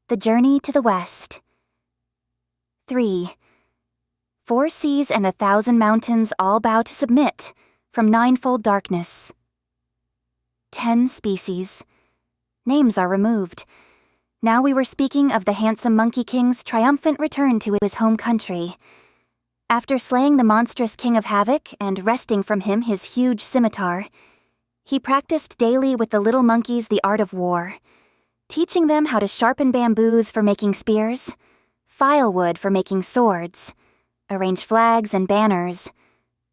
The Journey to the West. 3. 4 seas and 1,000 mountains all bow to submit from ninefold darkness. 10 species. Names are removed. Now we were speaking of the handsome Monkey King's triumphant return to his home country. After slaying the monstrous King of Havoc and wresting from him his huge scimitar, he practiced daily with the little monkeys the art of war, teaching them how to sharpen bamboos for making spears, file wood for making swords, arrange flags and banners,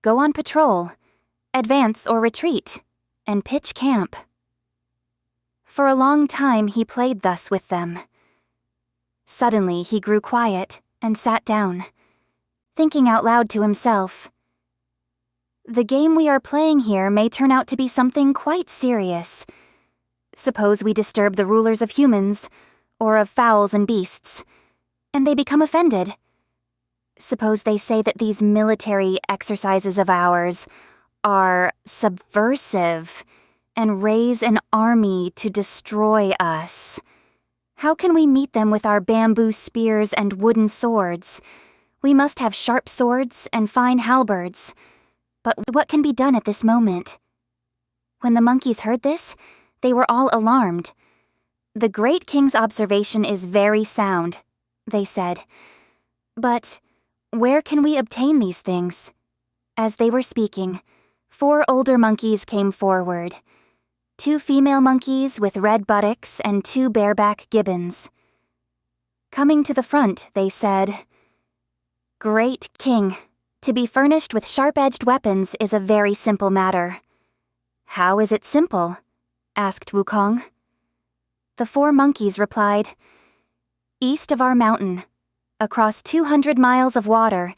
go on patrol, advance or retreat, and pitch camp. For a long time he played thus with them. Suddenly he grew quiet and sat down, thinking out loud to himself. The game we are playing here may turn out to be something quite serious. Suppose we disturb the rulers of humans, or of fowls and beasts, and they become offended. Suppose they say that these military exercises of ours are subversive and raise an army to destroy us. How can we meet them with our bamboo spears and wooden swords? We must have sharp swords and fine halberds. But what can be done at this moment? When the monkeys heard this, they were all alarmed. The great king's observation is very sound, they said. But where can we obtain these things? As they were speaking, 4 older monkeys came forward. 2 female monkeys with red buttocks and 2 bareback gibbons. Coming to the front, they said, "Great King, to be furnished with sharp-edged weapons is a very simple matter." "How is it simple?" asked Wukong. The 4 monkeys replied, "East of our mountain, across 200 miles of water,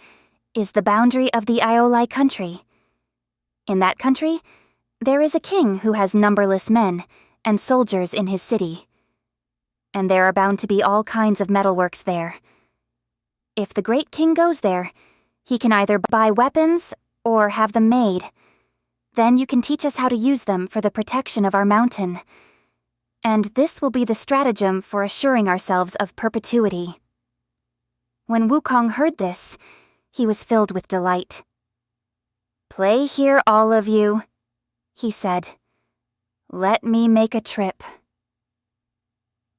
is the boundary of the Elyra country. In that country, there is a king who has numberless men and soldiers in his city. And there are bound to be all kinds of metalworks there. If the great king goes there, he can either buy weapons or have them made. Then you can teach us how to use them for the protection of our mountain. And this will be the stratagem for assuring ourselves of perpetuity." When Wukong heard this, he was filled with delight. "Play here, all of you," he said. "Let me make a trip."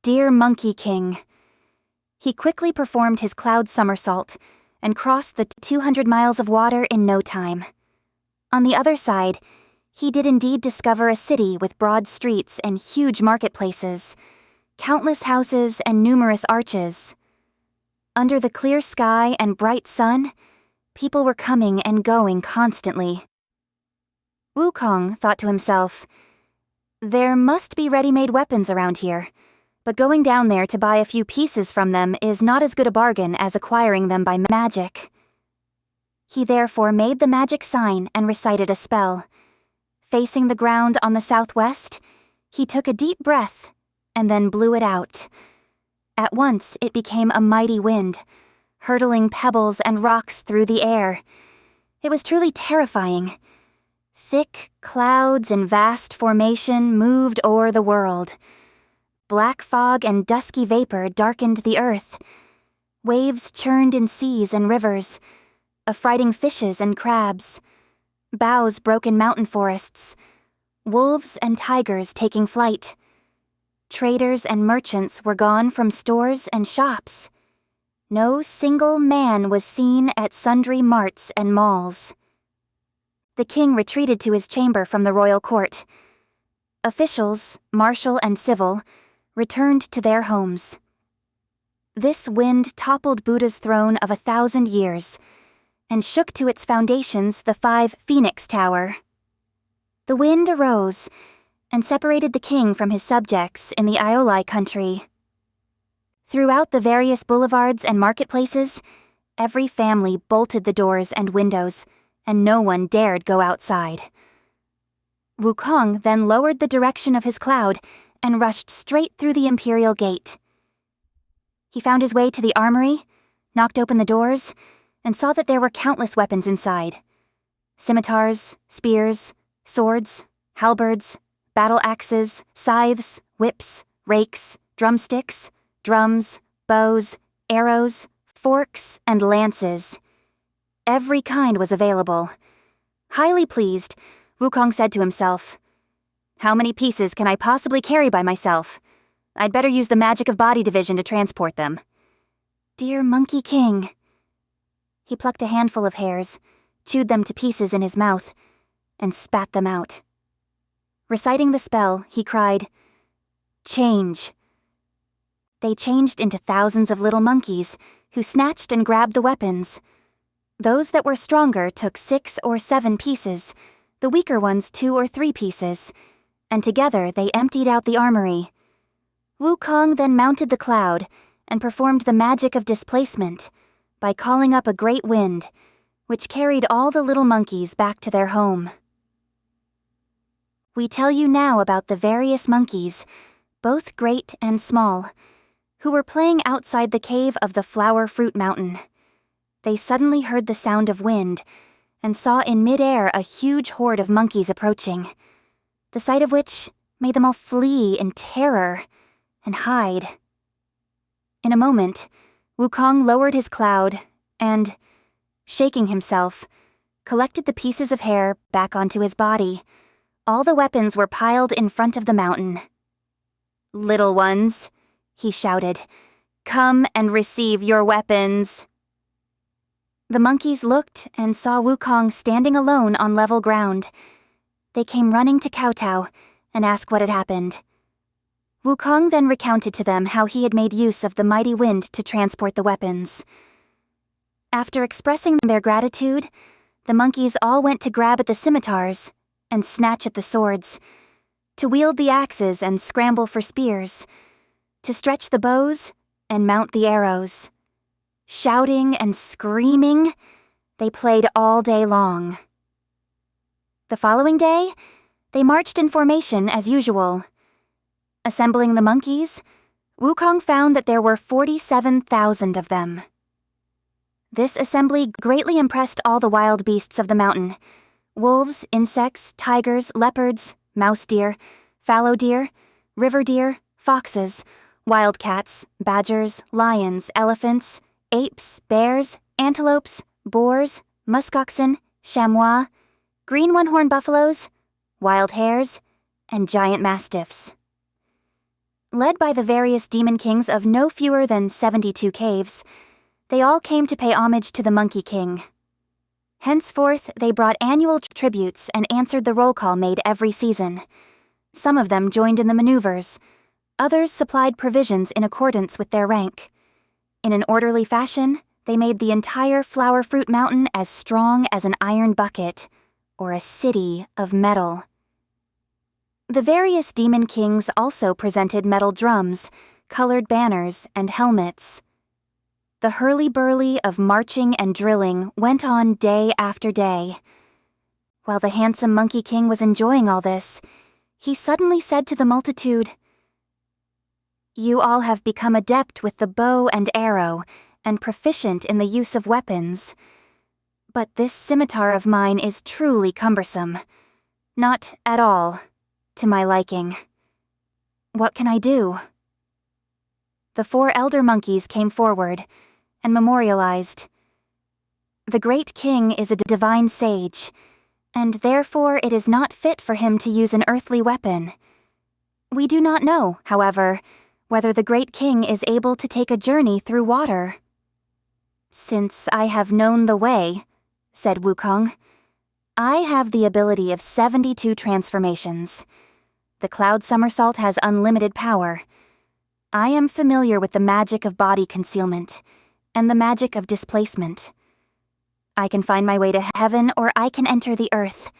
Dear Monkey King. He quickly performed his cloud somersault and crossed the 200 miles of water in no time. On the other side, he did indeed discover a city with broad streets and huge marketplaces, countless houses and numerous arches. Under the clear sky and bright sun, people were coming and going constantly. Wukong thought to himself, "There must be ready-made weapons around here, but going down there to buy a few pieces from them is not as good a bargain as acquiring them by magic." He therefore made the magic sign and recited a spell. Facing the ground on the southwest, he took a deep breath and then blew it out. At once it became a mighty wind, hurtling pebbles and rocks through the air. It was truly terrifying. Thick clouds in vast formation moved o'er the world. Black fog and dusky vapor darkened the earth. Waves churned in seas and rivers, affrighting fishes and crabs. Boughs broke in mountain forests. Wolves and tigers taking flight. Traders and merchants were gone from stores and shops. No single man was seen at sundry marts and malls. The king retreated to his chamber from the royal court. Officials, martial and civil, returned to their homes. This wind toppled Buddha's throne of 1,000 years, and shook to its foundations the 5 Phoenix Tower. The wind arose and separated the king from his subjects in the Elyra country. Throughout the various boulevards and marketplaces, every family bolted the doors and windows, and no one dared go outside. Wukong then lowered the direction of his cloud and rushed straight through the imperial gate. He found his way to the armory, knocked open the doors, and saw that there were countless weapons inside. Scimitars, spears, swords, halberds, battle axes, scythes, whips, rakes, drumsticks, drums, bows, arrows, forks, and lances. Every kind was available. Highly pleased, Wukong said to himself, "How many pieces can I possibly carry by myself? I'd better use the magic of body division to transport them." Dear Monkey King. He plucked a handful of hairs, chewed them to pieces in his mouth, and spat them out. Reciting the spell, he cried, "Change." They changed into thousands of little monkeys, who snatched and grabbed the weapons. Those that were stronger took 6 or 7 pieces, the weaker ones 2 or 3 pieces, and together they emptied out the armory. Wukong then mounted the cloud and performed the magic of displacement by calling up a great wind, which carried all the little monkeys back to their home. We tell you now about the various monkeys, both great and small, who were playing outside the cave of the Flower Fruit Mountain. They suddenly heard the sound of wind and saw in mid-air a huge horde of monkeys approaching, the sight of which made them all flee in terror and hide. In a moment, Wukong lowered his cloud and, shaking himself, collected the pieces of hair back onto his body. All the weapons were piled in front of the mountain. "Little ones," he shouted, "come and receive your weapons." The monkeys looked and saw Wukong standing alone on level ground. They came running to kowtow and asked what had happened. Wukong then recounted to them how he had made use of the mighty wind to transport the weapons. After expressing their gratitude, the monkeys all went to grab at the scimitars and snatch at the swords, to wield the axes and scramble for spears, to stretch the bows and mount the arrows. Shouting and screaming, they played all day long. The following day, they marched in formation as usual. Assembling the monkeys, Wukong found that there were 47,000 of them. This assembly greatly impressed all the wild beasts of the mountain: wolves, insects, tigers, leopards, mouse deer, fallow deer, river deer, foxes, wildcats, badgers, lions, elephants, apes, bears, antelopes, boars, muskoxen, chamois, green one-horned buffaloes, wild hares, and giant mastiffs. Led by the various demon kings of no fewer than 72 caves, they all came to pay homage to the Monkey King. Henceforth, they brought annual tributes and answered the roll call made every season. Some of them joined in the maneuvers. Others supplied provisions in accordance with their rank. In an orderly fashion, they made the entire Flower Fruit Mountain as strong as an iron bucket, or a city of metal. The various demon kings also presented metal drums, colored banners, and helmets. The hurly-burly of marching and drilling went on day after day. While the handsome Monkey King was enjoying all this, he suddenly said to the multitude, "You all have become adept with the bow and arrow, and proficient in the use of weapons. But this scimitar of mine is truly cumbersome. Not at all to my liking. What can I do?" The 4 elder monkeys came forward and memorialized. "The great king is a divine sage, and therefore it is not fit for him to use an earthly weapon. We do not know, however, whether the great king is able to take a journey through water." "Since I have known the way," said Wukong, "I have the ability of 72 transformations. The cloud somersault has unlimited power. I am familiar with the magic of body concealment and the magic of displacement. I can find my way to heaven, or I can enter the earth.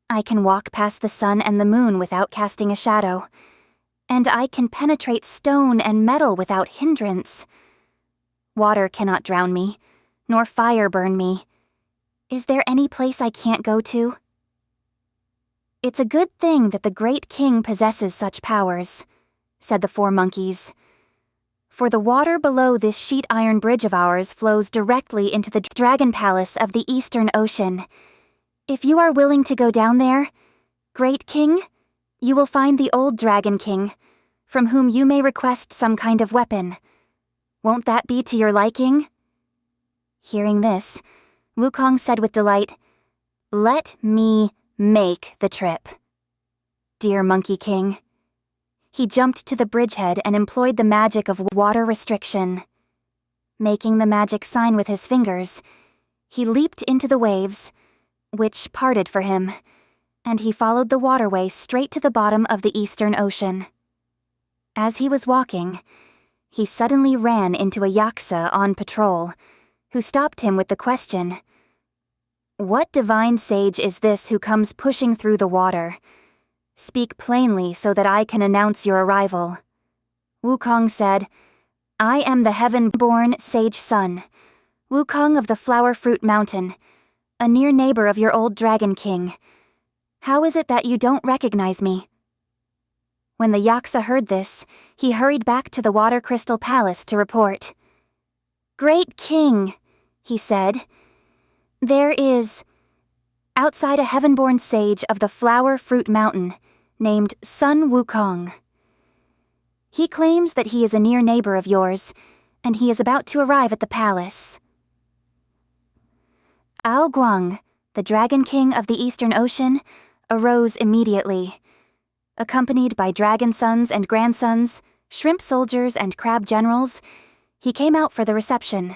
I can walk past the sun and the moon without casting a shadow, and I can penetrate stone and metal without hindrance. Water cannot drown me, nor fire burn me. Is there any place I can't go to?" "It's a good thing that the great king possesses such powers," said the 4 monkeys. "For the water below this sheet iron bridge of ours flows directly into the dragon palace of the Eastern Ocean. If you are willing to go down there, great king, you will find the old dragon king, from whom you may request some kind of weapon. Won't that be to your liking?" Hearing this, Wukong said with delight, "Let me make the trip, dear Monkey King." He jumped to the bridgehead and employed the magic of water restriction. Making the magic sign with his fingers, he leaped into the waves, which parted for him, and he followed the waterway straight to the bottom of the Eastern Ocean. As he was walking, he suddenly ran into a Yaksa on patrol, who stopped him with the question, "What divine sage is this who comes pushing through the water? Speak plainly so that I can announce your arrival." Wukong said, "I am the heaven-born sage son, Wukong of the Flower Fruit Mountain, a near neighbor of your old Dragon King. How is it that you don't recognize me?" When the Yaksa heard this, he hurried back to the Water Crystal Palace to report. "Great King," he said, "there is, outside a heaven-born sage of the Flower Fruit Mountain, named Sun Wukong. He claims that he is a near neighbor of yours, and he is about to arrive at the palace." Ao Guang, the Dragon King of the Eastern Ocean, arose immediately. Accompanied by dragon sons and grandsons, shrimp soldiers and crab generals, he came out for the reception.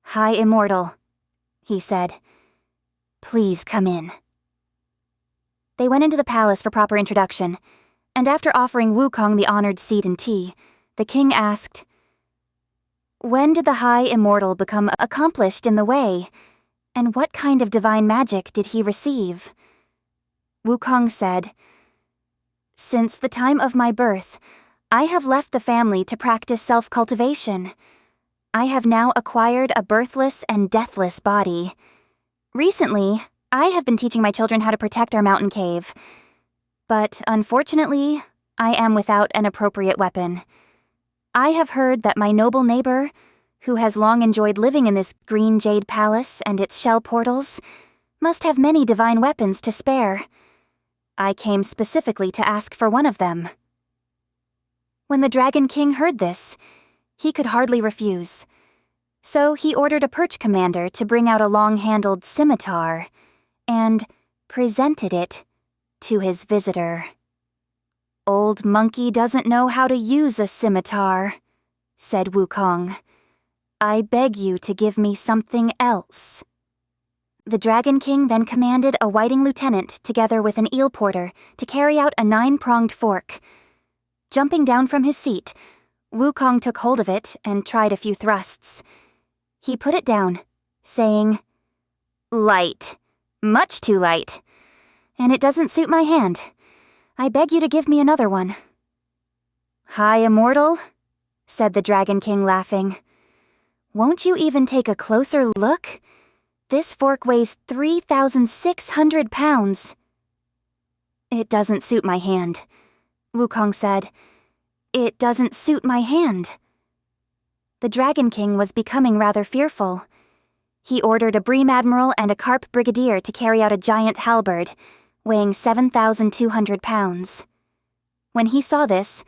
"High Immortal," he said, "please come in." They went into the palace for proper introduction, and after offering Wukong the honored seat and tea, the king asked, "When did the High Immortal become accomplished in the way, and what kind of divine magic did he receive?" Wukong said, "Since the time of my birth, I have left the family to practice self-cultivation. I have now acquired a birthless and deathless body. Recently, I have been teaching my children how to protect our mountain cave. But unfortunately, I am without an appropriate weapon. I have heard that my noble neighbor, who has long enjoyed living in this green jade palace and its shell portals, must have many divine weapons to spare. I came specifically to ask for one of them." When the Dragon King heard this, he could hardly refuse. So he ordered a perch commander to bring out a long-handled scimitar, and presented it to his visitor. "Old monkey doesn't know how to use a scimitar," said Wukong. "I beg you to give me something else." The Dragon King then commanded a whiting lieutenant together with an eel porter to carry out a 9-pronged fork. Jumping down from his seat, Wukong took hold of it and tried a few thrusts. He put it down, saying, "Light. Much too light. And it doesn't suit my hand. I beg you to give me another one." "High Immortal," said the Dragon King, laughing. "Won't you even take a closer look? This fork weighs 3,600 pounds. "It doesn't suit my hand," Wukong said. "It doesn't suit my hand." The Dragon King was becoming rather fearful. He ordered a bream admiral and a carp brigadier to carry out a giant halberd, weighing 7,200 pounds. When he saw this,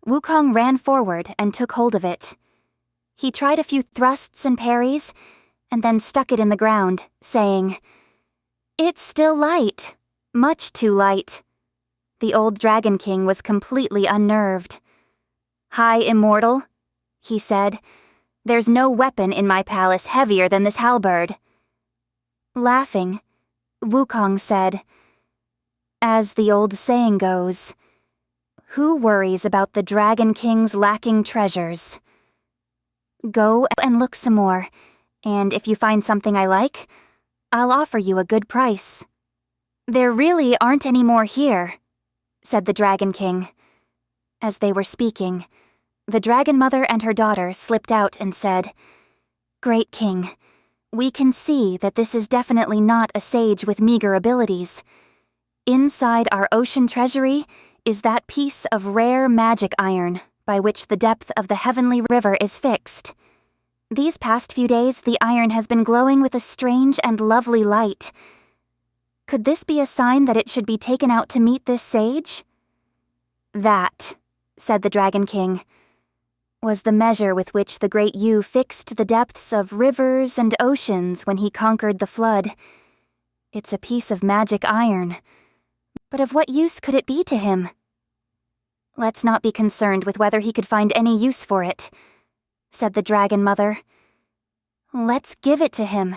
Wukong ran forward and took hold of it. He tried a few thrusts and parries, and then stuck it in the ground, saying, "It's still light. Much too light." The old Dragon King was completely unnerved. "High Immortal," he said, "there's no weapon in my palace heavier than this halberd." Laughing, Wukong said, "As the old saying goes, who worries about the Dragon King's lacking treasures? Go and look some more, and if you find something I like, I'll offer you a good price." "There really aren't any more here," said the Dragon King. As they were speaking, the Dragon Mother and her daughter slipped out and said, "Great King, we can see that this is definitely not a sage with meager abilities. Inside our ocean treasury is that piece of rare magic iron by which the depth of the heavenly river is fixed. These past few days, the iron has been glowing with a strange and lovely light. Could this be a sign that it should be taken out to meet this sage?" "That," said the Dragon King, was the measure with which the great Yu fixed the depths of rivers and oceans when he conquered the flood. It's a piece of magic iron, but of what use could it be to him? Let's not be concerned with whether he could find any use for it, said the Dragon Mother. Let's give it to him,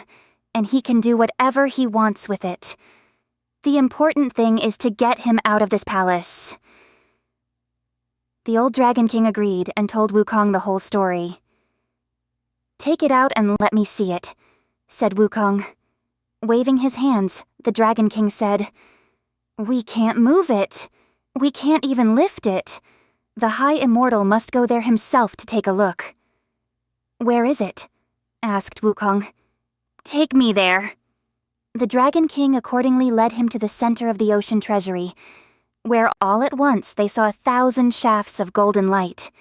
and he can do whatever he wants with it. The important thing is to get him out of this palace. The old Dragon King agreed and told Wukong the whole story. Take it out and let me see it, said Wukong. Waving his hands, the Dragon King said, We can't move it. We can't even lift it. The High Immortal must go there himself to take a look. Where is it? Asked Wukong. Take me there. The Dragon King accordingly led him to the center of the ocean treasury, where all at once they saw 1,000 shafts of golden light.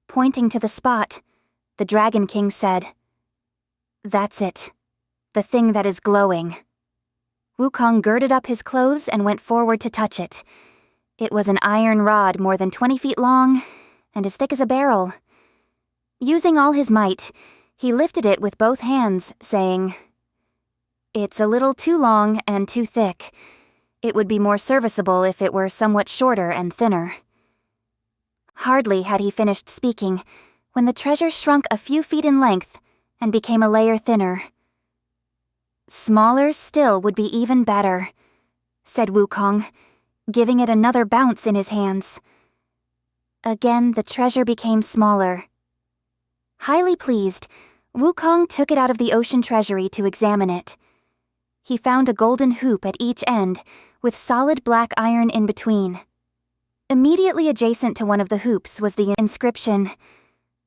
Pointing to the spot, the Dragon King said, That's it, the thing that is glowing. Wukong girded up his clothes and went forward to touch it. It was an iron rod more than 20 feet long and as thick as a barrel. Using all his might, he lifted it with both hands, saying, It's a little too long and too thick. It would be more serviceable if it were somewhat shorter and thinner. Hardly had he finished speaking when the treasure shrunk a few feet in length and became a layer thinner. Smaller still would be even better, said Wukong, giving it another bounce in his hands. Again, the treasure became smaller. Highly pleased, Wukong took it out of the ocean treasury to examine it. He found a golden hoop at each end, with solid black iron in between. Immediately adjacent to one of the hoops was the inscription,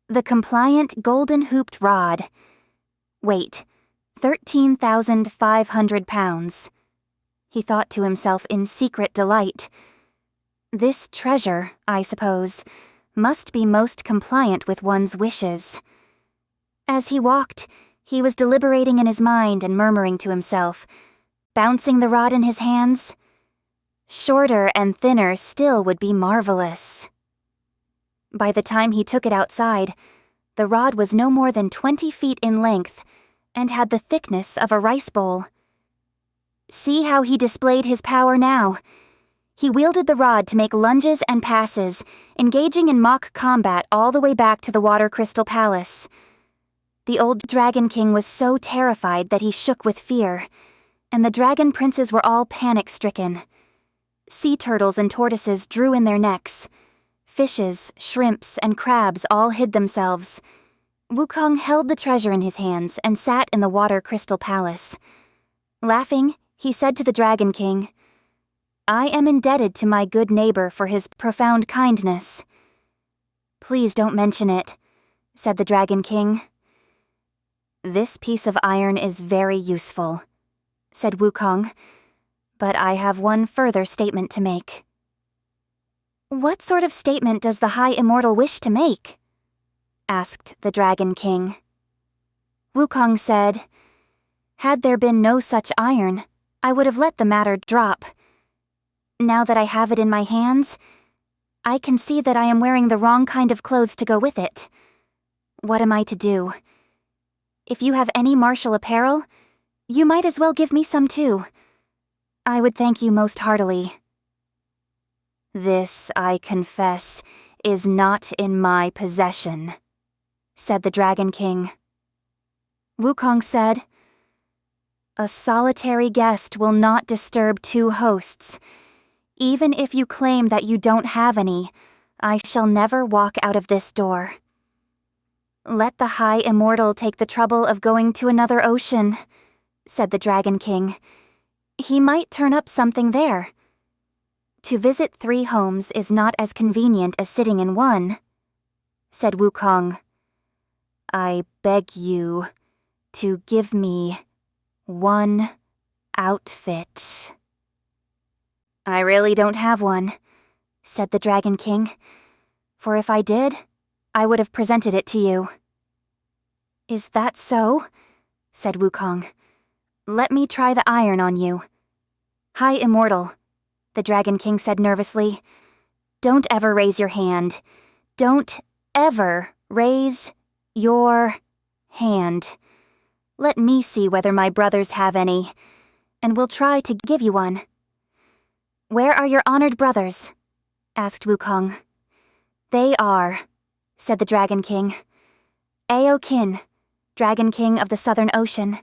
The Compliant Golden Hooped Rod. Weight, 13,500 pounds. He thought to himself in secret delight. This treasure, I suppose, must be most compliant with one's wishes. As he walked, he was deliberating in his mind and murmuring to himself, bouncing the rod in his hands. Shorter and thinner still would be marvelous. By the time he took it outside, the rod was no more than 20 feet in length and had the thickness of a rice bowl. See how he displayed his power now. He wielded the rod to make lunges and passes, engaging in mock combat all the way back to the Water Crystal Palace. The old Dragon King was so terrified that he shook with fear, and the dragon princes were all panic-stricken. Sea turtles and tortoises drew in their necks. Fishes, shrimps, and crabs all hid themselves. Wukong held the treasure in his hands and sat in the Water Crystal Palace. Laughing, he said to the Dragon King, I am indebted to my good neighbor for his profound kindness. Please don't mention it, said the Dragon King. This piece of iron is very useful, said Wukong, but I have one further statement to make. What sort of statement does the High Immortal wish to make? Asked the Dragon King. Wukong said, Had there been no such iron, I would have let the matter drop. Now that I have it in my hands, I can see that I am wearing the wrong kind of clothes to go with it. What am I to do? If you have any martial apparel, you might as well give me some too. I would thank you most heartily. This, I confess, is not in my possession, said the Dragon King. Wukong said, A solitary guest will not disturb two hosts. Even if you claim that you don't have any, I shall never walk out of this door. Let the High Immortal take the trouble of going to another ocean, said the Dragon King. He might turn up something there. To visit 3 homes is not as convenient as sitting in one, said Wukong. I beg you to give me one outfit. I really don't have one, said the Dragon King, for if I did, I would have presented it to you. Is that so? Said Wukong. Let me try the iron on you. High Immortal, the Dragon King said nervously. Don't ever raise your hand. Don't ever raise your hand. Let me see whether my brothers have any, and we'll try to give you one." "Where are your honored brothers?" asked Wukong. "They are," said the Dragon King. "Aokin, Dragon King of the Southern Ocean,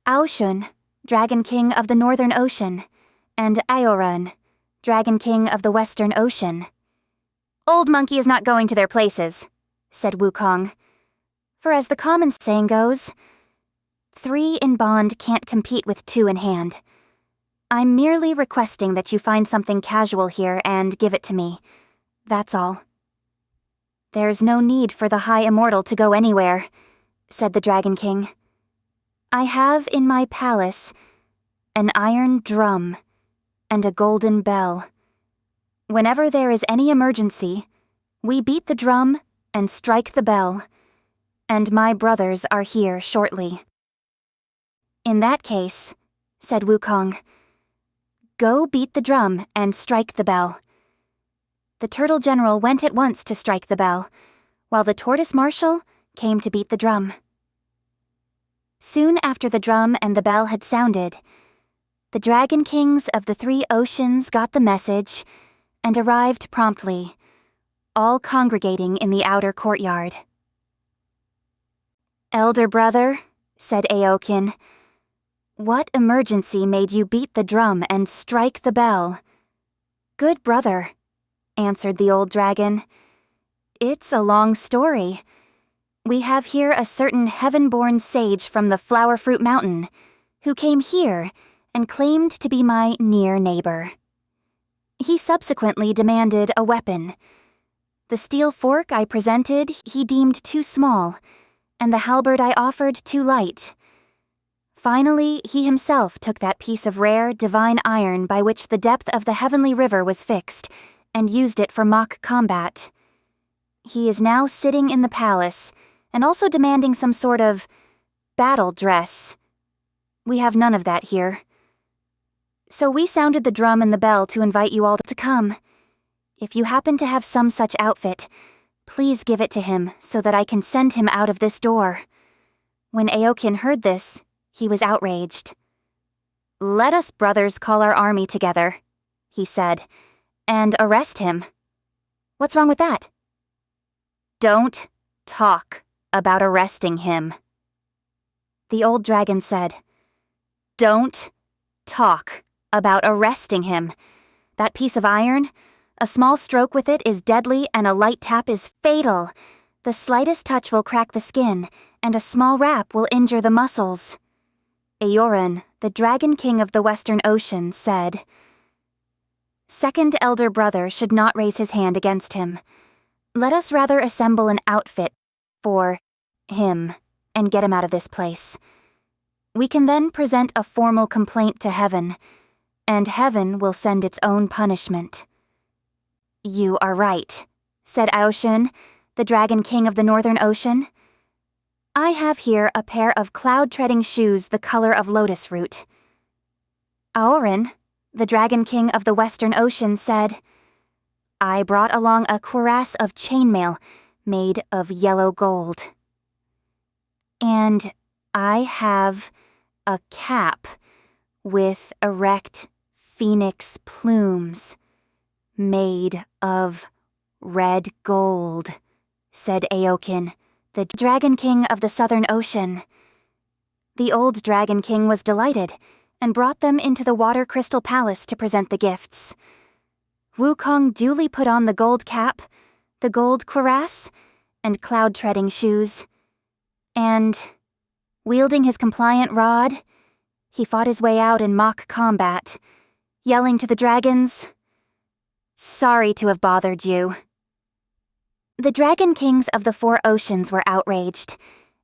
Aoshun, Dragon King of the Northern Ocean, and Aoran, Dragon King of the Western Ocean." "Old monkey is not going to their places," said Wukong. "For as the common saying goes, 3 in bond can't compete with 2 in hand. I'm merely requesting that you find something casual here and give it to me. That's all." "There's no need for the High Immortal to go anywhere," said the Dragon King. "I have in my palace an iron drum and a golden bell. Whenever there is any emergency, we beat the drum and strike the bell, and my brothers are here shortly." "In that case," said Wukong, "go beat the drum and strike the bell." The Turtle General went at once to strike the bell, while the Tortoise Marshal came to beat the drum. Soon after the drum and the bell had sounded, the Dragon Kings of the 3 oceans got the message and arrived promptly, all congregating in the outer courtyard. "Elder brother," said Aokin, "what emergency made you beat the drum and strike the bell?" "Good brother," answered the old dragon, "it's a long story. We have here a certain heaven-born sage from the Flower Fruit Mountain, who came here and claimed to be my near neighbor. He subsequently demanded a weapon. The steel fork I presented he deemed too small, and the halberd I offered too light. Finally, he himself took that piece of rare, divine iron by which the depth of the heavenly river was fixed, and used it for mock combat. He is now sitting in the palace, and also demanding some sort of battle dress. We have none of that here. So we sounded the drum and the bell to invite you all to come. If you happen to have some such outfit, please give it to him so that I can send him out of this door." When Aokin heard this, he was outraged. "Let us brothers call our army together," he said, "and arrest him." "What's wrong with that?" "Don't talk about arresting him." The old dragon said, "Don't talk about arresting him. That piece of iron, a small stroke with it is deadly and a light tap is fatal. The slightest touch will crack the skin, and a small rap will injure the muscles." Aoran, the Dragon King of the Western Ocean, said, "Second elder brother should not raise his hand against him. Let us rather assemble an outfit for him and get him out of this place. We can then present a formal complaint to heaven, and heaven will send its own punishment." "You are right," said Aoshun, the Dragon King of the Northern Ocean. "I have here a pair of cloud-treading shoes the color of lotus root." Aoran, the Dragon King of the Western Ocean, said, "I brought along a cuirass of chainmail made of yellow gold. And I have a cap with erect phoenix plumes made of red gold," said Aokin, the Dragon King of the Southern Ocean. The old Dragon King was delighted and brought them into the Water Crystal Palace to present the gifts. Wukong duly put on the gold cap, the gold cuirass, and cloud-treading shoes, and, wielding his compliant rod, he fought his way out in mock combat, yelling to the dragons, "Sorry to have bothered you." The Dragon Kings of the 4 oceans were outraged,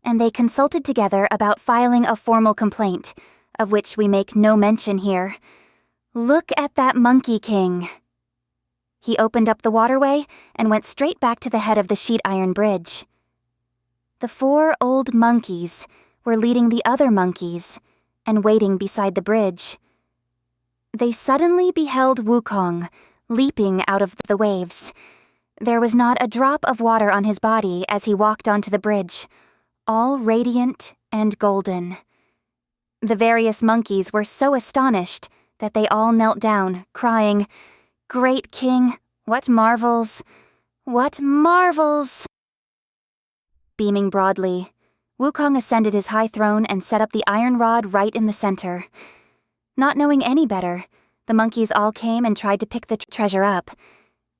and they consulted together about filing a formal complaint, of which we make no mention here. "Look at that Monkey King." He opened up the waterway and went straight back to the head of the sheet iron bridge. The 4 old monkeys were leading the other monkeys and waiting beside the bridge. They suddenly beheld Wukong leaping out of the waves. There was not a drop of water on his body as he walked onto the bridge, all radiant and golden. The various monkeys were so astonished that they all knelt down, crying, "Great King, what marvels! What marvels!" Beaming broadly, Wukong ascended his high throne and set up the iron rod right in the center. Not knowing any better, the monkeys all came and tried to pick the treasure up.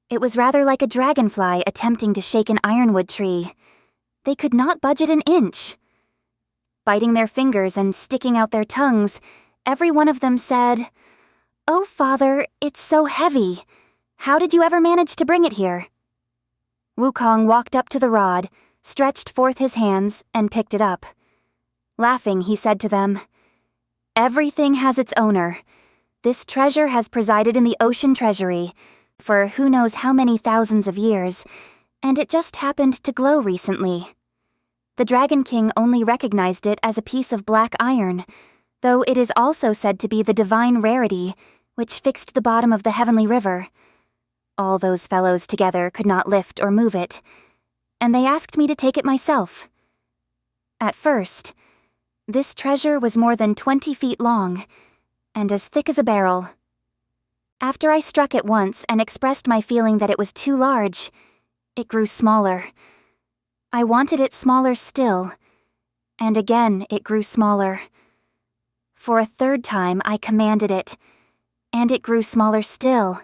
It was rather like a dragonfly attempting to shake an ironwood tree. They could not budge it an inch. Biting their fingers and sticking out their tongues, every one of them said, "Oh, Father, it's so heavy. How did you ever manage to bring it here?" Wukong walked up to the rod, stretched forth his hands, and picked it up. Laughing, he said to them, "Everything has its owner. This treasure has presided in the ocean treasury for who knows how many thousands of years, and it just happened to glow recently. The Dragon King only recognized it as a piece of black iron, though it is also said to be the divine rarity, which fixed the bottom of the heavenly river. All those fellows together could not lift or move it, and they asked me to take it myself. At first, this treasure was more than 20 feet long, and as thick as a barrel. After I struck it once and expressed my feeling that it was too large, it grew smaller. I wanted it smaller still, and again it grew smaller. For a third time I commanded it, and it grew smaller still.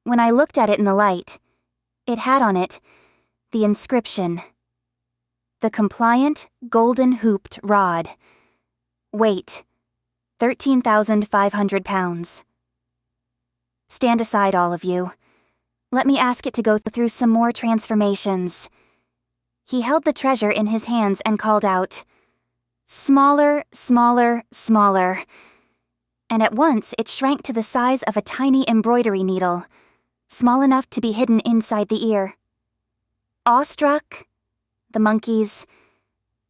When I looked at it in the light, it had on it the inscription, "The Compliant Golden Hooped Rod. Weight, 13,500 pounds. Stand aside, all of you. Let me ask it to go through some more transformations." He held the treasure in his hands and called out, "Smaller, smaller, smaller." And at once it shrank to the size of a tiny embroidery needle, small enough to be hidden inside the ear. Awestruck, the monkeys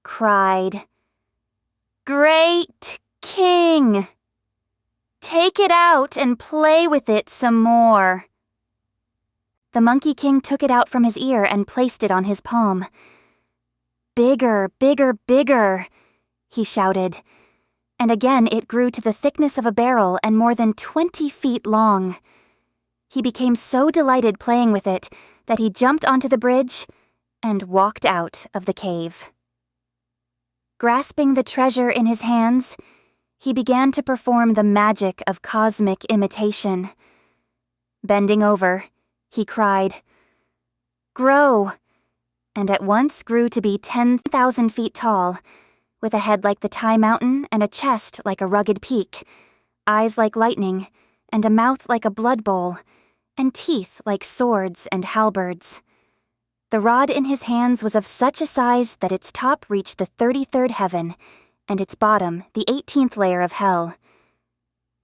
cried, "Great King! Take it out and play with it some more." The Monkey King took it out from his ear and placed it on his palm. "Bigger, bigger, bigger," he shouted, and again it grew to the thickness of a barrel and more than 20 feet long. He became so delighted playing with it that he jumped onto the bridge and walked out of the cave. Grasping the treasure in his hands, he began to perform the magic of cosmic imitation. Bending over, he cried, "Grow," and at once grew to be 10,000 feet tall, with a head like the Tai Mountain and a chest like a rugged peak, eyes like lightning, and a mouth like a blood bowl, and teeth like swords and halberds. The rod in his hands was of such a size that its top reached the 33rd heaven, and its bottom the 18th layer of hell.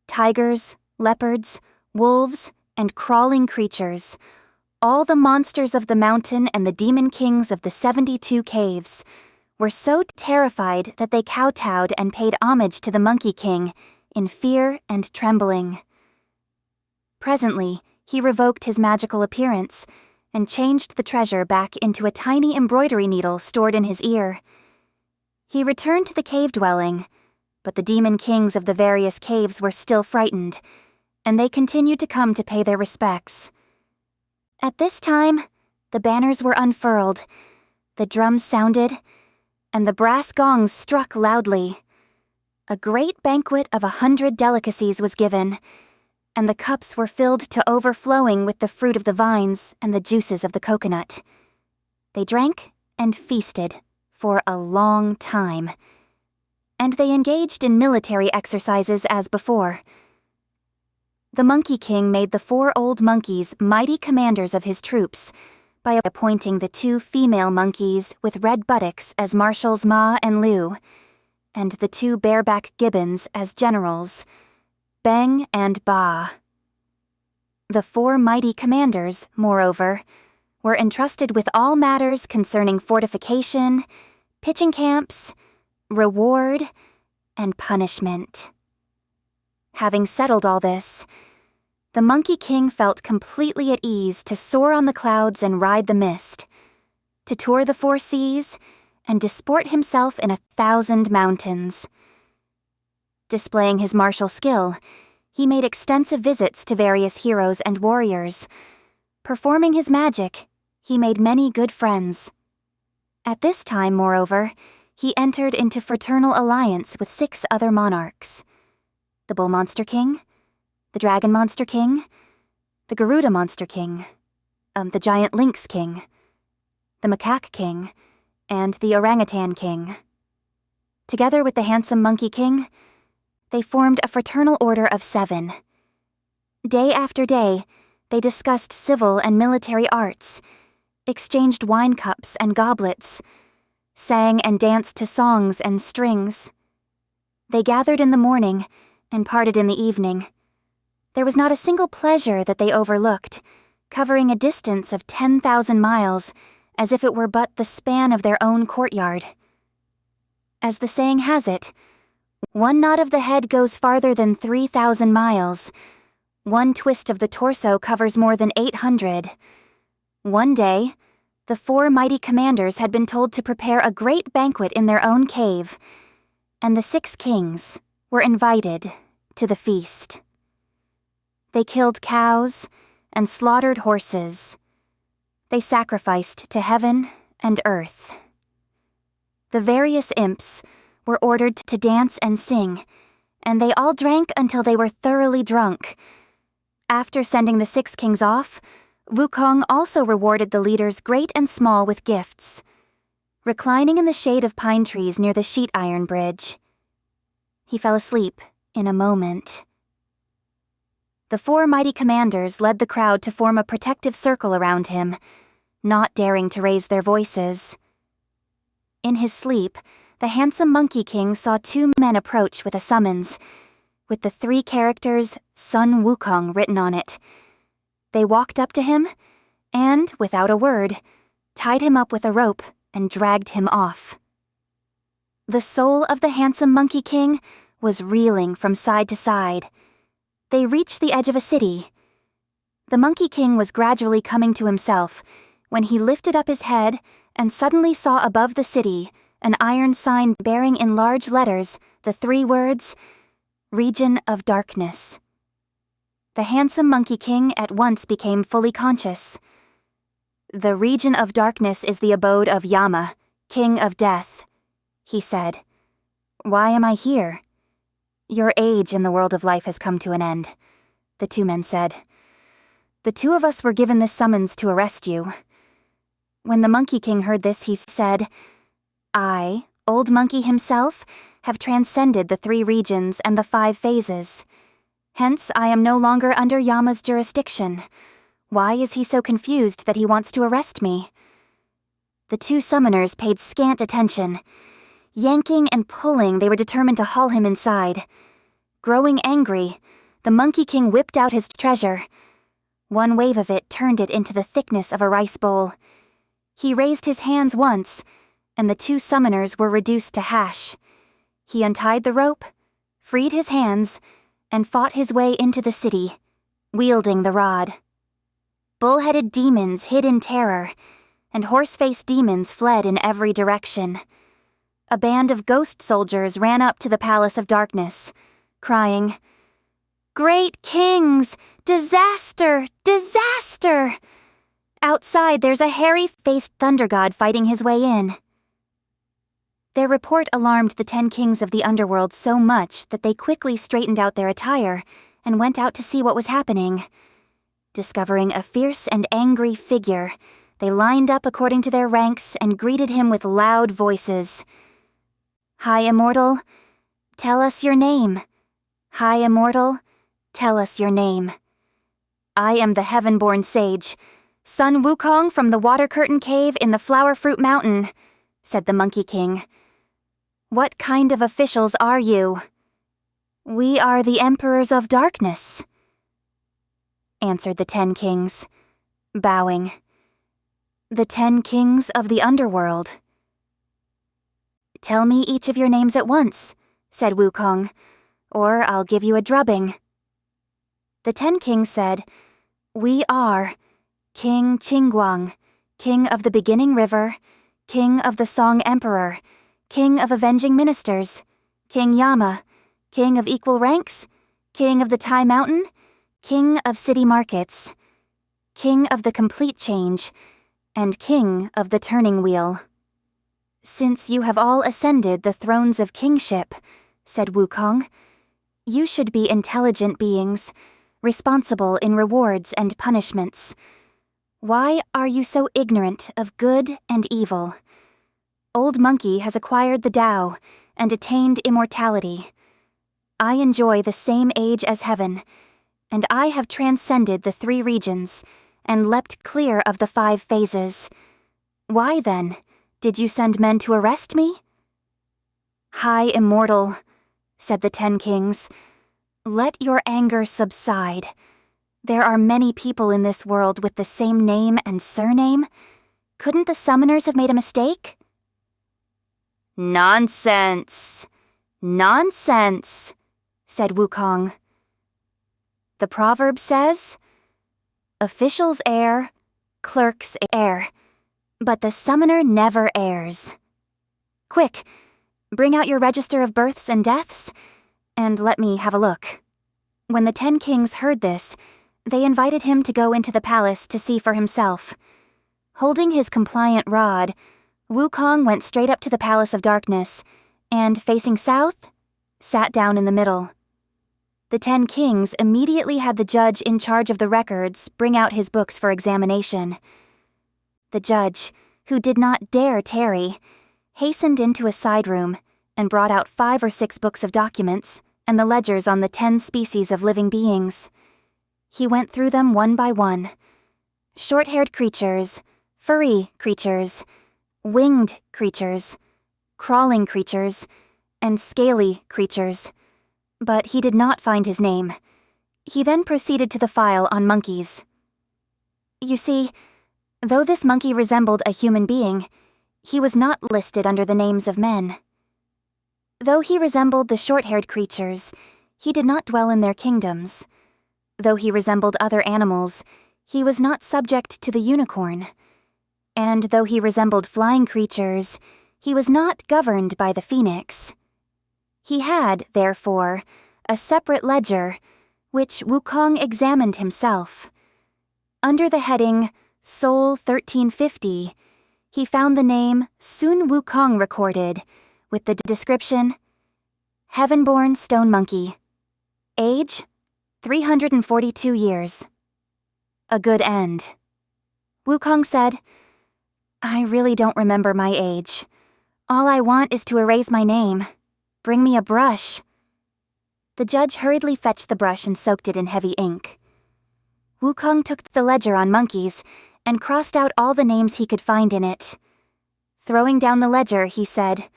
Tigers, leopards, wolves, and crawling creatures, all the monsters of the mountain and the demon kings of the 72 caves, were so terrified that they kowtowed and paid homage to the Monkey King in fear and trembling. Presently, he revoked his magical appearance and changed the treasure back into a tiny embroidery needle stored in his ear. He returned to the cave dwelling, but the demon kings of the various caves were still frightened, and they continued to come to pay their respects. At this time, the banners were unfurled, the drums sounded, and the brass gongs struck loudly. A great banquet of 100 delicacies was given, and the cups were filled to overflowing with the fruit of the vines and the juices of the coconut. They drank and feasted for a long time, and they engaged in military exercises as before. The Monkey King made the 4 old monkeys mighty commanders of his troops by appointing the 2 female monkeys with red buttocks as marshals Ma and Lu, and the 2 bareback gibbons as generals, Beng and Ba. The 4 mighty commanders, moreover, were entrusted with all matters concerning fortification, pitching camps, reward, and punishment. Having settled all this, The Monkey King felt completely at ease to soar on the clouds and ride the mist, to tour the 4 seas, and disport himself in 1,000 mountains. Displaying his martial skill, he made extensive visits to various heroes and warriors. Performing his magic, he made many good friends. At this time, moreover, he entered into fraternal alliance with 6 other monarchs: the Bull Monster King, the Dragon Monster King, the Garuda Monster King, the Giant Lynx King, the Macaque King, and the Orangutan King. Together with the handsome Monkey King, they formed a fraternal order of 7. Day after day, they discussed civil and military arts, exchanged wine cups and goblets, sang and danced to songs and strings. They gathered in the morning and parted in the evening. There was not a single pleasure that they overlooked, covering a distance of 10,000 miles, as if it were but the span of their own courtyard. As the saying has it, one nod of the head goes farther than 3,000 miles. One twist of the torso covers more than 800. One day, the 4 mighty commanders had been told to prepare a great banquet in their own cave, and the 6 kings were invited to the feast. They killed cows and slaughtered horses. They sacrificed to heaven and earth. The various imps were ordered to dance and sing, and they all drank until they were thoroughly drunk. After sending the 6 kings off, Wukong also rewarded the leaders great and small with gifts. Reclining in the shade of pine trees near the sheet iron bridge, he fell asleep in a moment. The 4 mighty commanders led the crowd to form a protective circle around him, not daring to raise their voices. In his sleep, the handsome Monkey King saw 2 men approach with a summons, with the 3 characters Sun Wukong written on it. They walked up to him, and, without a word, tied him up with a rope and dragged him off. The soul of the handsome Monkey King was reeling from side to side. They reached the edge of a city. The Monkey King was gradually coming to himself when he lifted up his head and suddenly saw above the city an iron sign bearing in large letters the 3 words, Region of Darkness. The handsome Monkey King at once became fully conscious. The Region of Darkness is the abode of Yama, King of Death, he said. Why am I here? Your age in the world of life has come to an end, the 2 men said. The 2 of us were given this summons to arrest you. When the Monkey King heard this, he said, I, Old Monkey himself, have transcended the 3 regions and the 5 phases. Hence, I am no longer under Yama's jurisdiction. Why is he so confused that he wants to arrest me? The 2 summoners paid scant attention. Yanking and pulling, they were determined to haul him inside. Growing angry, the Monkey King whipped out his treasure. One wave of it turned it into the thickness of a rice bowl. He raised his hands once, and the 2 summoners were reduced to hash. He untied the rope, freed his hands, and fought his way into the city, wielding the rod. Bull-headed demons hid in terror, and horse-faced demons fled in every direction. A band of ghost soldiers ran up to the Palace of Darkness, crying, Great kings! Disaster! Disaster! Outside, there's a hairy-faced thunder god fighting his way in. Their report alarmed the 10 kings of the underworld so much that they quickly straightened out their attire and went out to see what was happening. Discovering a fierce and angry figure, they lined up according to their ranks and greeted him with loud voices. High Immortal, tell us your name. High Immortal, tell us your name. I am the heaven-born sage, Sun Wukong from the Water Curtain Cave in the Flower Fruit Mountain, said the Monkey King. What kind of officials are you? We are the Emperors of Darkness, answered the 10 kings, bowing. The 10 kings of the underworld. Tell me each of your names at once, said Wukong, or I'll give you a drubbing. The 10 kings said, "We are King Qingguang, King of the Beginning River, King of the Song Emperor, King of Avenging Ministers, King Yama, King of Equal Ranks, King of the Tai Mountain, King of City Markets, King of the Complete Change, and King of the Turning Wheel." "Since you have all ascended the thrones of kingship," said Wukong, "you should be intelligent beings, responsible in rewards and punishments. Why are you so ignorant of good and evil? Old Monkey has acquired the Tao and attained immortality. I enjoy the same age as heaven, and I have transcended the 3 regions and leapt clear of the 5 phases. Why, then, did you send men to arrest me?" "High Immortal," said the 10 kings, "let your anger subside. There are many people in this world with the same name and surname. Couldn't the summoners have made a mistake?" "Nonsense! Nonsense!" said Wukong. "The proverb says, 'Officials err, clerks err, but the summoner never errs.' Quick, bring out your register of births and deaths, and let me have a look." When the 10 kings heard this, they invited him to go into the palace to see for himself. Holding his compliant rod, Wukong went straight up to the Palace of Darkness, and facing south, sat down in the middle. The 10 kings immediately had the judge in charge of the records bring out his books for examination. The judge, who did not dare tarry, hastened into a side room and brought out 5 or 6 books of documents and the ledgers on the 10 species of living beings. He went through them one by one. Short-haired creatures, furry creatures, winged creatures, crawling creatures, and scaly creatures. But he did not find his name. He then proceeded to the file on monkeys. You see, though this monkey resembled a human being, he was not listed under the names of men. Though he resembled the short-haired creatures, he did not dwell in their kingdoms. Though he resembled other animals, he was not subject to the unicorn. And though he resembled flying creatures, he was not governed by the phoenix. He had, therefore, a separate ledger, which Wukong examined himself. Under the heading Soul 1350, he found the name Sun Wukong recorded, with the description, Heaven-born stone monkey. Age, 342 years. A good end. Wukong said, "I really don't remember my age. All I want is to erase my name. Bring me a brush." The judge hurriedly fetched the brush and soaked it in heavy ink. Wukong took the ledger on monkeys and crossed out all the names he could find in it. Throwing down the ledger, he said,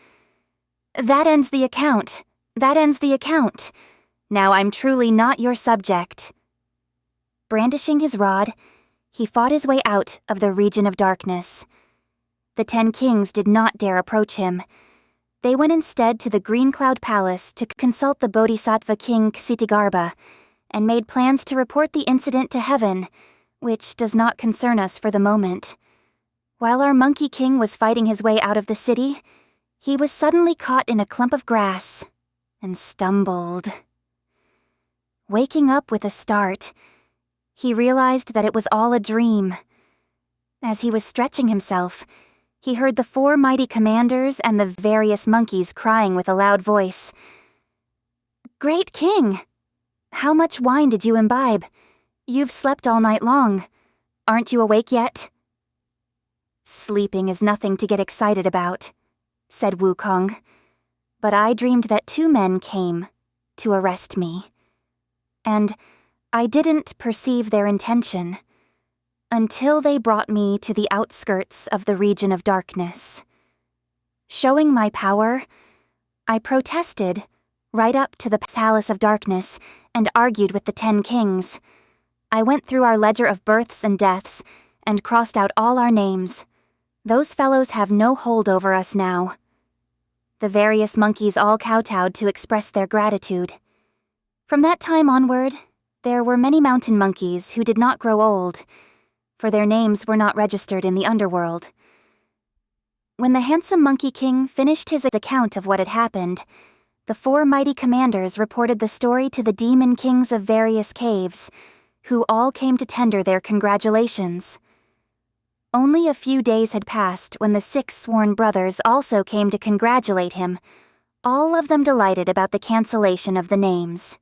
"That ends the account. That ends the account. Now I'm truly not your subject." Brandishing his rod, he fought his way out of the region of darkness. The 10 kings did not dare approach him. They went instead to the Green Cloud Palace to consult the Bodhisattva King Ksitigarbha, and made plans to report the incident to heaven, which does not concern us for the moment. While our Monkey King was fighting his way out of the city, he was suddenly caught in a clump of grass and stumbled. Waking up with a start, he realized that it was all a dream. As he was stretching himself, he heard the 4 mighty commanders and the various monkeys crying with a loud voice, "Great King! How much wine did you imbibe? You've slept all night long. Aren't you awake yet?" "Sleeping is nothing to get excited about," said Wukong. "But I dreamed that 2 men came to arrest me. And I didn't perceive their intention until they brought me to the outskirts of the region of darkness. Showing my power, I protested right up to the Palace of Darkness and argued with the 10 kings. I went through our ledger of births and deaths and crossed out all our names. Those fellows have no hold over us now." The various monkeys all kowtowed to express their gratitude. From that time onward, There were many mountain monkeys who did not grow old, for their names were not registered in the underworld. When the handsome Monkey King finished his account of what had happened, the 4 mighty commanders reported the story to the demon kings of various caves, who all came to tender their congratulations. Only a few days had passed when the 6 sworn brothers also came to congratulate him, all of them delighted about the cancellation of the names.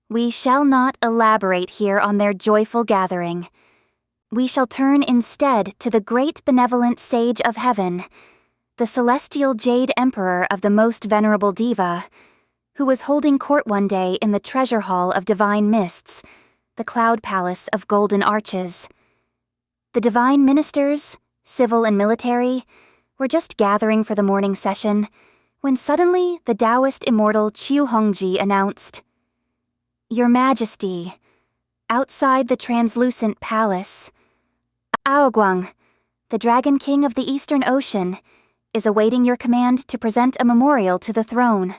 We shall not elaborate here on their joyful gathering. We shall turn instead to the great benevolent sage of heaven, the celestial Jade Emperor of the most venerable Diva, who was holding court one day in the treasure hall of divine mists, the cloud palace of golden arches. The divine ministers, civil and military, were just gathering for the morning session, when suddenly the Taoist immortal Qiu Hongji announced, "Your Majesty, outside the translucent palace, Aoguang, the Dragon King of the Eastern Ocean, is awaiting your command to present a memorial to the throne."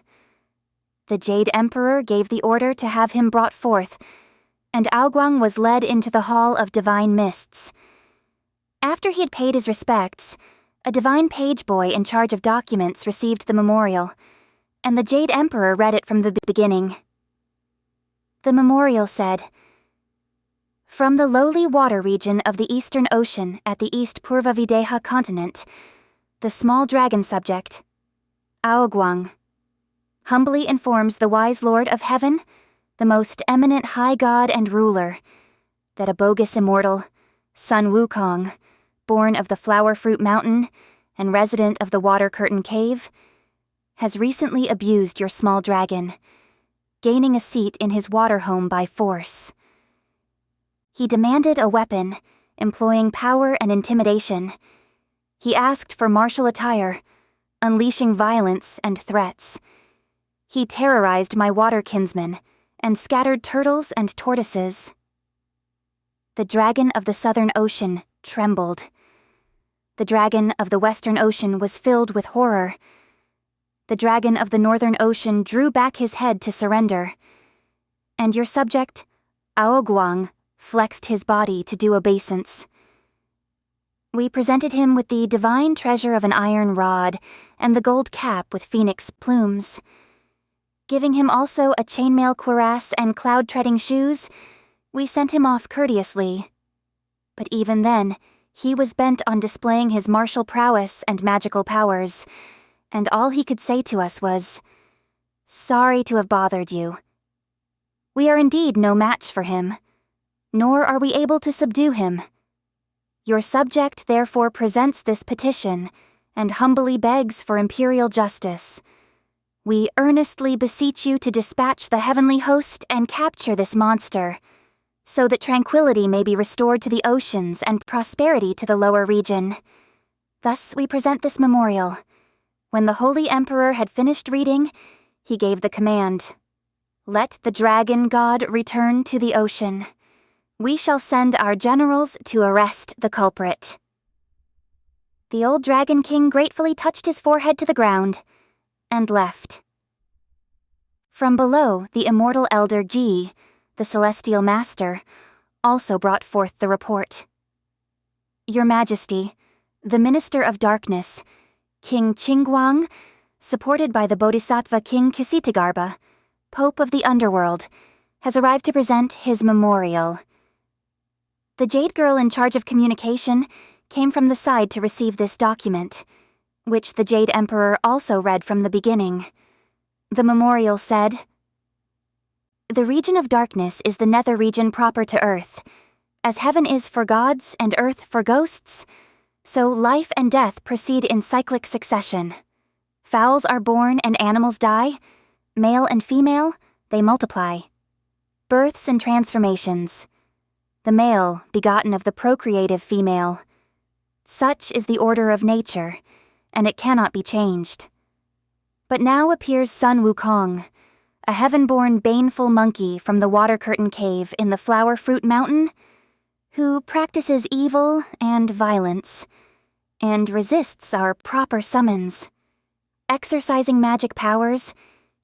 The Jade Emperor gave the order to have him brought forth, and Aoguang was led into the Hall of Divine Mists. After he had paid his respects, a divine page boy in charge of documents received the memorial, and the Jade Emperor read it from the beginning. The memorial said, "From the lowly water region of the Eastern Ocean at the East Purvavideha continent, the small dragon subject, Aoguang, humbly informs the wise Lord of Heaven, the most eminent high god and ruler, that a bogus immortal, Sun Wukong, born of the Flower Fruit Mountain and resident of the Water Curtain Cave, has recently abused your small dragon, gaining a seat in his water home by force. He demanded a weapon, employing power and intimidation. He asked for martial attire, unleashing violence and threats. He terrorized my water kinsmen and scattered turtles and tortoises." The dragon of the Southern Ocean trembled. The dragon of the Western Ocean was filled with horror. The dragon of the Northern Ocean drew back his head to surrender. And your subject, Aoguang, flexed his body to do obeisance. We presented him with the divine treasure of an iron rod and the gold cap with phoenix plumes. Giving him also a chainmail cuirass and cloud-treading shoes, we sent him off courteously. But even then, he was bent on displaying his martial prowess and magical powers, and all he could say to us was, "Sorry to have bothered you. We are indeed no match for him, nor are we able to subdue him. Your subject therefore presents this petition and humbly begs for imperial justice. We earnestly beseech you to dispatch the heavenly host and capture this monster, so that tranquility may be restored to the oceans and prosperity to the lower region. Thus we present this memorial." When the Holy Emperor had finished reading, he gave the command, "Let the dragon god return to the ocean. We shall send our generals to arrest the culprit." The old Dragon King gratefully touched his forehead to the ground and left. From below, the immortal elder Ji, the celestial master, also brought forth the report. "Your Majesty, the Minister of Darkness, King Qingguang, supported by the Bodhisattva King Ksitagarba, Pope of the Underworld, has arrived to present his memorial." The Jade Girl in charge of communication came from the side to receive this document, which the Jade Emperor also read from the beginning. The memorial said, "The region of darkness is the nether region proper to earth. As heaven is for gods and earth for ghosts, so life and death proceed in cyclic succession. Fowls are born and animals die. Male and female, they multiply. Births and transformations. The male begotten of the procreative female. Such is the order of nature, and it cannot be changed. But now appears Sun Wukong, a heaven-born baneful monkey from the Water Curtain Cave in the Flower Fruit Mountain, who practices evil and violence, and resists our proper summons. Exercising magic powers,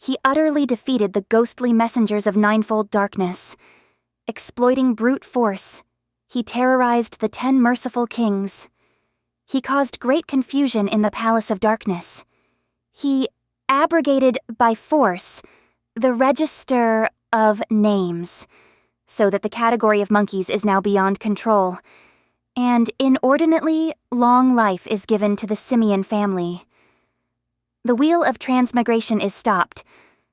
He utterly defeated the ghostly messengers of ninefold darkness. Exploiting brute force, he terrorized the 10 merciful kings. He caused great confusion in the Palace of Darkness. He abrogated by force the Register of Names, so that the category of monkeys is now beyond control, and inordinately long life is given to the simian family. The wheel of transmigration is stopped,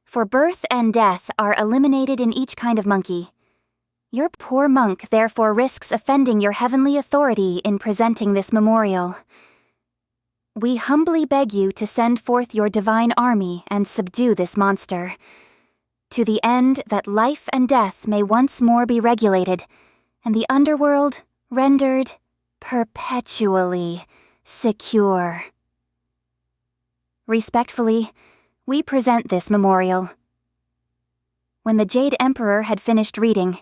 for birth and death are eliminated in each kind of monkey. Your poor monk therefore risks offending your heavenly authority in presenting this memorial. We humbly beg you to send forth your divine army and subdue this monster, to the end that life and death may once more be regulated, and the underworld rendered perpetually secure. Respectfully, we present this memorial. When the Jade Emperor had finished reading,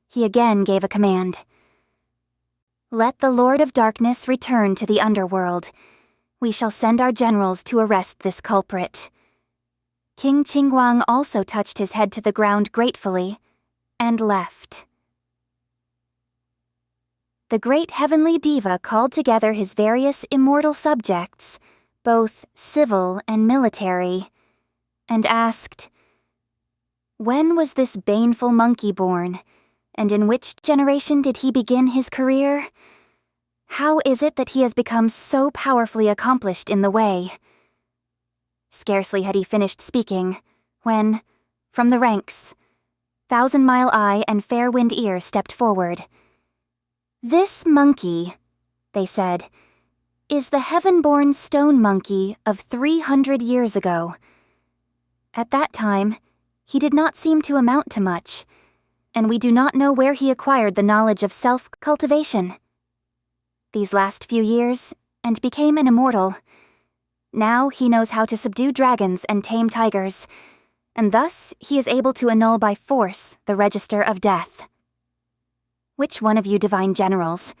he again gave a command. Let the Lord of Darkness return to the underworld. We shall send our generals to arrest this culprit. King Qingguang also touched his head to the ground gratefully, and left. The great heavenly diva called together his various immortal subjects, both civil and military, and asked, "When was this baneful monkey born, and in which generation did he begin his career? How is it that he has become so powerfully accomplished in the way?" Scarcely had he finished speaking, when, from the ranks, Thousand Mile Eye and Fair Wind Ear stepped forward. "This monkey," they said, "is the heaven-born stone monkey of 300 years ago. At that time, he did not seem to amount to much, and we do not know where he acquired the knowledge of self-cultivation. These last few years, and became an immortal. Now he knows how to subdue dragons and tame tigers, and thus he is able to annul by force the Register of Death." "Which one of you divine generals,"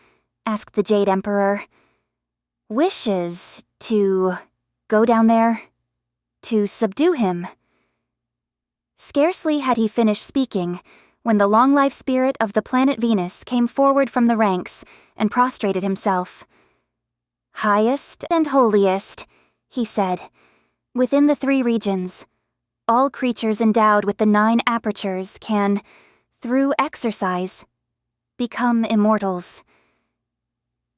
asked the Jade Emperor, "wishes to go down there to subdue him?" Scarcely had he finished speaking when the long-life spirit of the planet Venus came forward from the ranks and prostrated himself. "Highest and holiest," he said, "within the 3 regions, all creatures endowed with the 9 apertures can, through exercise, become immortals.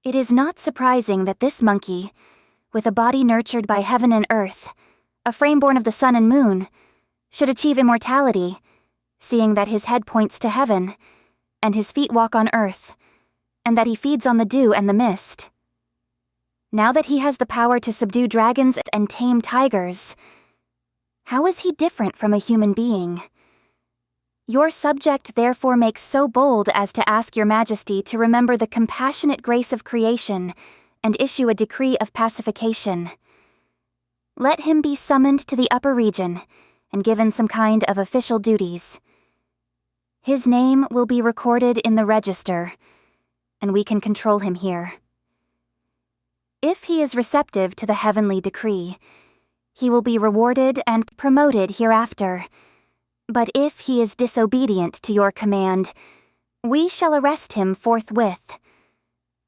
It is not surprising that this monkey, with a body nurtured by heaven and earth, a frame born of the sun and moon, should achieve immortality, seeing that his head points to heaven, and his feet walk on earth, and that he feeds on the dew and the mist. Now that he has the power to subdue dragons and tame tigers, how is he different from a human being? Your subject therefore makes so bold as to ask your majesty to remember the compassionate grace of creation and issue a decree of pacification. Let him be summoned to the upper region and given some kind of official duties. His name will be recorded in the register, and we can control him here. If he is receptive to the heavenly decree, he will be rewarded and promoted hereafter. But if he is disobedient to your command, we shall arrest him forthwith.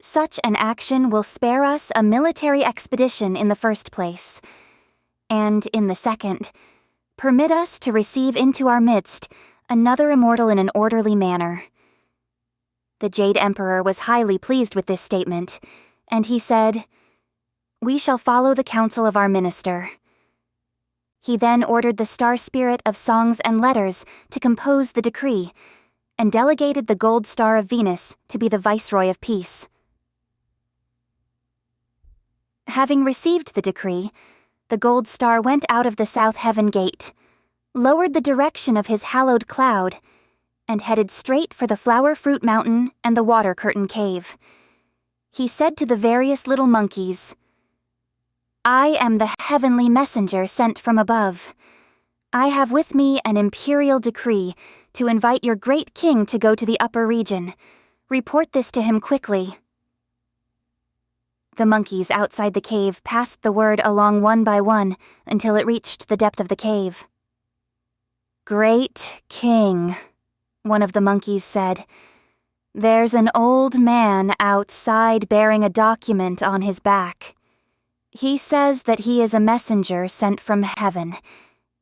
Such an action will spare us a military expedition in the first place, and in the second, permit us to receive into our midst another immortal in an orderly manner." The Jade Emperor was highly pleased with this statement, and he said, "We shall follow the counsel of our minister." He then ordered the Star Spirit of Songs and Letters to compose the decree, and delegated the Gold Star of Venus to be the Viceroy of Peace. Having received the decree, the Gold Star went out of the South Heaven Gate, lowered the direction of his hallowed cloud, and headed straight for the Flower Fruit Mountain and the Water Curtain Cave. He said to the various little monkeys, "I am the heavenly messenger sent from above. I have with me an imperial decree to invite your great king to go to the upper region. Report this to him quickly." The monkeys outside the cave passed the word along one by one until it reached the depth of the cave. Great king, one of the monkeys said. There's an old man outside bearing a document on his back. He says that he is a messenger sent from heaven,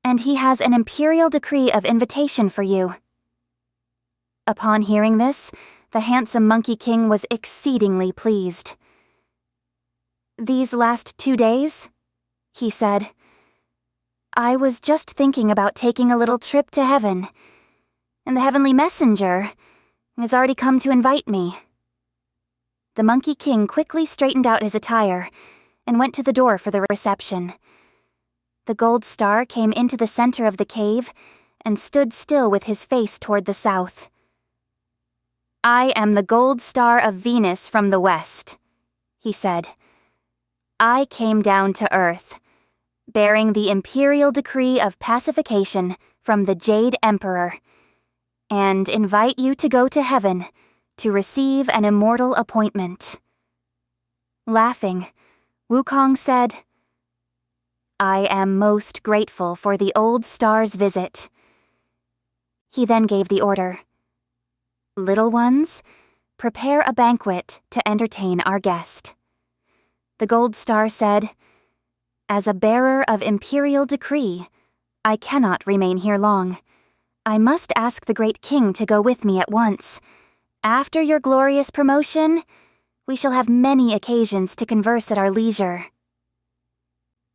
and he has an imperial decree of invitation for you. Upon hearing this, the handsome Monkey King was exceedingly pleased. These last 2 days, he said, I was just thinking about taking a little trip to heaven, and the heavenly messenger has already come to invite me. The Monkey King quickly straightened out his attire and went to the door for the reception. The gold star came into the center of the cave and stood still with his face toward the south. I am the gold star of Venus from the west, he said. I came down to Earth, bearing the imperial decree of pacification from the Jade Emperor, and invite you to go to heaven to receive an immortal appointment. Laughing, Wukong said, I am most grateful for the old star's visit. He then gave the order. Little ones, prepare a banquet to entertain our guest. The gold star said, As a bearer of imperial decree, I cannot remain here long. I must ask the great king to go with me at once. After your glorious promotion, we shall have many occasions to converse at our leisure.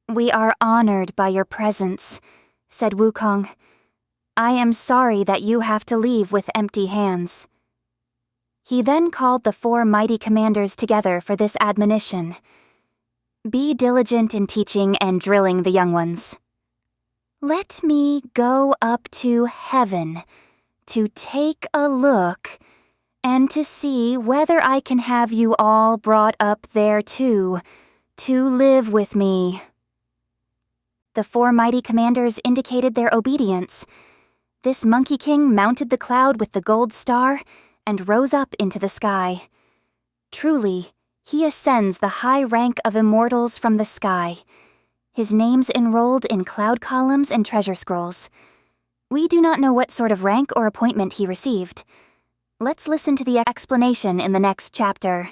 We are honored by your presence, said Wukong. I am sorry that you have to leave with empty hands. He then called the 4 mighty commanders together for this admonition. Be diligent in teaching and drilling the young ones. Let me go up to heaven to take a look and to see whether I can have you all brought up there too, to live with me. The 4 mighty commanders indicated their obedience. This Monkey King mounted the cloud with the gold star and rose up into the sky. Truly, he ascends the high rank of immortals from the sky. His name's enrolled in cloud columns and treasure scrolls. We do not know what sort of rank or appointment he received. Let's listen to the explanation in the next chapter.